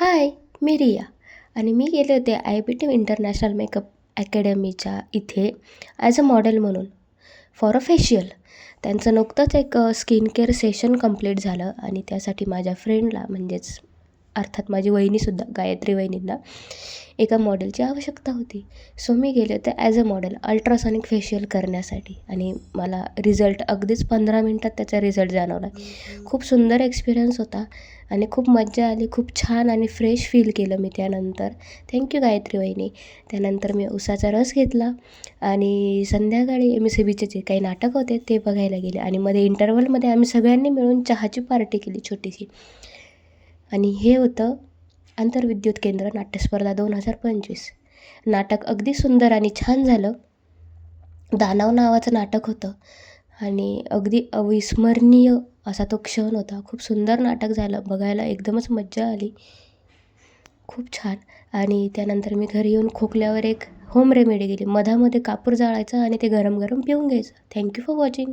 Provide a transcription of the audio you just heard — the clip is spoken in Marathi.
हाय, मी रिया आणि मी गेले होते IBT इंटरनॅशनल मेकअप अकॅडमीच्या इथे ॲज अ मॉडेल म्हणून फॉर अ फेशियल. त्यांचं नुकतंच एक स्किन केअर सेशन कंप्लीट झालं आणि त्यासाठी माझ्या फ्रेंडला म्हणजेच अर्थात माझी वहिनीसुद्धा गायत्री वहिनींना एका मॉडेलची आवश्यकता होती. सो मी गेले होते as a model ultrasonic facial करण्यासाठी आणि मला रिझल्ट अगदीच 15 मिनटात त्याचा रिझल्ट जाणवला. खूप सुंदर एक्सपिरियन्स होता आणि खूप मज्जा आली. खूप छान आणि फ्रेश फील केलं मी त्यानंतर. थँक्यू गायत्री वहिनी. त्यानंतर मी उसाचा रस घेतला आणि संध्याकाळी MSCBचे जे काही नाटक होते ते बघायला गेले आणि मध्ये इंटरव्हलमध्ये आम्ही सगळ्यांनी मिळून चहाची पार्टी केली छोटीशी. आणि हे होतं आंतरविद्युत केंद्र नाट्यस्पर्धा 2025. नाटक अगदी सुंदर आणि छान झालं. दानव नावाचं नाटक होतं आणि अगदी अविस्मरणीय असा तो क्षण होता. खूप सुंदर नाटक झालं. बघायला एकदमच मज्जा आली. खूप छान. आणि त्यानंतर मी घरी येऊन खोकल्यावर एक होम रेमेडी केली. मधामध्ये कापूर जाळायचा आणि ते गरम गरम पिऊन घ्यायचं. Thank you for watching.